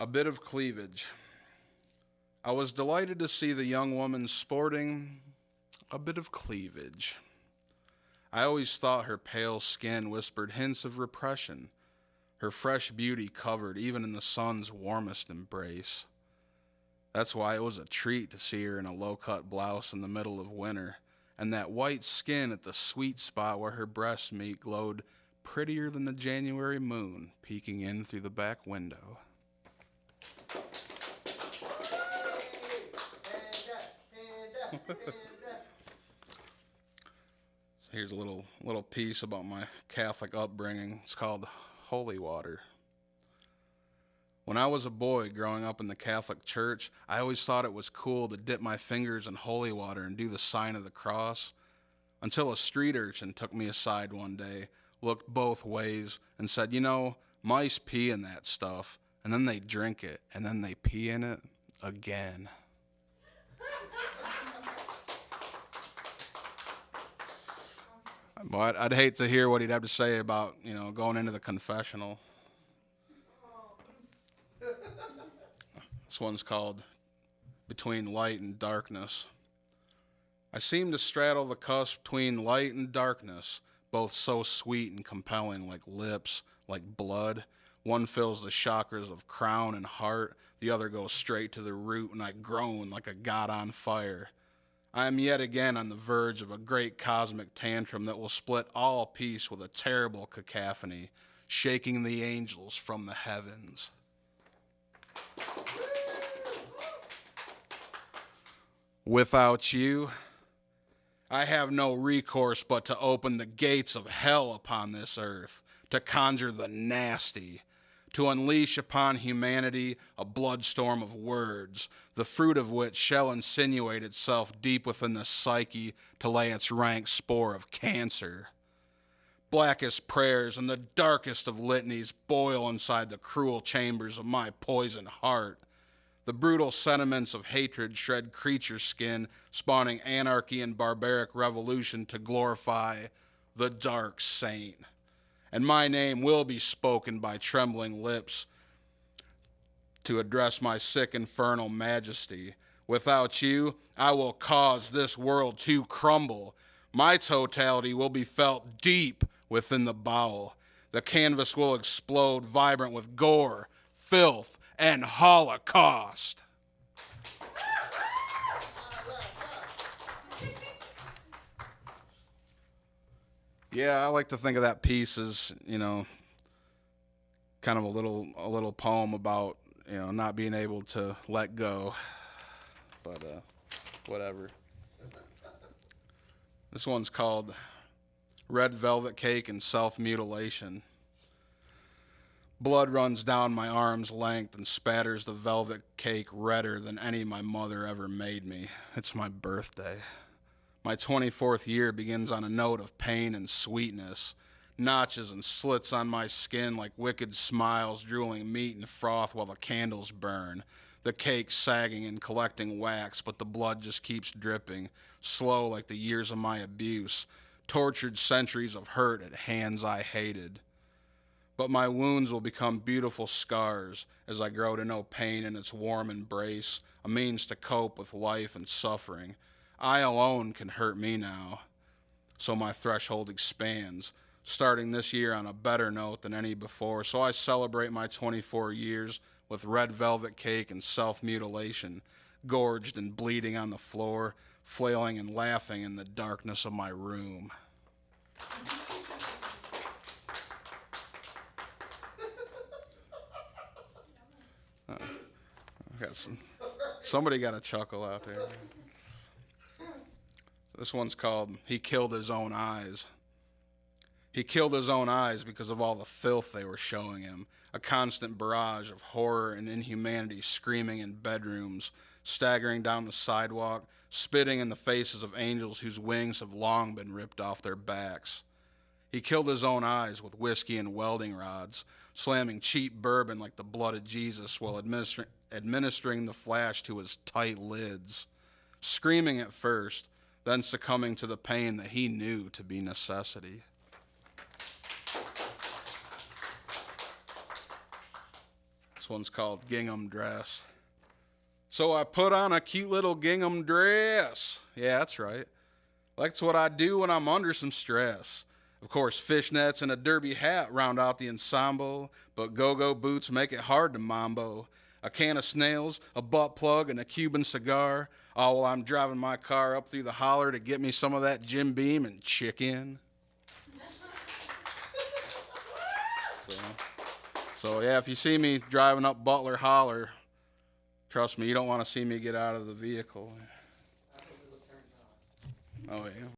A bit of cleavage. I was delighted to see the young woman sporting a bit of cleavage. I always thought her pale skin whispered hints of repression, her fresh beauty covered even in the sun's warmest embrace. That's why it was a treat to see her in a low-cut blouse in the middle of winter, and that white skin at the sweet spot where her breast meat glowed prettier than the January moon peeking in through the back window. Here's a little piece about my Catholic upbringing. It's called Holy Water. When I was a boy growing up in the Catholic Church, I always thought it was cool to dip my fingers in holy water and do the sign of the cross, until a street urchin took me aside one day, looked both ways, and said, "You know, mice pee in that stuff, and then they drink it, and then they pee in it again." But I'd hate to hear what he'd have to say about, going into the confessional. This one's called Between Light and Darkness. I seem to straddle the cusp between light and darkness, both so sweet and compelling, like lips, like blood. One fills the chakras of crown and heart, the other goes straight to the root, and I groan like a god on fire. I am yet again on the verge of a great cosmic tantrum that will split all peace with a terrible cacophony, shaking the angels from the heavens. Without you, I have no recourse but to open the gates of hell upon this earth, to conjure the nasty, to unleash upon humanity a bloodstorm of words, the fruit of which shall insinuate itself deep within the psyche to lay its rank spore of cancer. Blackest prayers and the darkest of litanies boil inside the cruel chambers of my poisoned heart. The brutal sentiments of hatred shred creature skin, spawning anarchy and barbaric revolution to glorify the dark saint. And my name will be spoken by trembling lips to address my sick infernal majesty. Without you, I will cause this world to crumble. My totality will be felt deep within the bowel. The canvas will explode, vibrant with gore, filth, and holocaust. Yeah, I like to think of that piece as, kind of a little poem about, not being able to let go. But whatever. This one's called Red Velvet Cake and Self-Mutilation. Blood runs down my arm's length and spatters the velvet cake redder than any my mother ever made me. It's my birthday. My 24th year begins on a note of pain and sweetness. Notches and slits on my skin like wicked smiles, drooling meat and froth while the candles burn. The cake sagging and collecting wax, but the blood just keeps dripping, slow like the years of my abuse, tortured centuries of hurt at hands I hated. But my wounds will become beautiful scars as I grow to know pain in its warm embrace, a means to cope with life and suffering. I alone can hurt me now, so my threshold expands, starting this year on a better note than any before. So I celebrate my 24 years with red velvet cake and self-mutilation, gorged and bleeding on the floor, flailing and laughing in the darkness of my room. Somebody got a chuckle out there. This one's called He Killed His Own Eyes. He killed his own eyes because of all the filth they were showing him, a constant barrage of horror and inhumanity screaming in bedrooms, staggering down the sidewalk, spitting in the faces of angels whose wings have long been ripped off their backs. He killed his own eyes with whiskey and welding rods, slamming cheap bourbon like the blood of Jesus while administering the flash to his tight lids, screaming at first, then succumbing to the pain that he knew to be necessity. This This one's called Gingham Dress. So I put on a cute little gingham dress. Yeah, that's right. That's what I do when I'm under some stress. Of course, fishnets and a derby hat round out the ensemble, but go-go boots make it hard to mambo. A can of snails, a butt plug, and a Cuban cigar, all while I'm driving my car up through the holler to get me some of that Jim Beam and chicken. So yeah, if you see me driving up Butler Holler, trust me, you don't want to see me get out of the vehicle. Oh, yeah.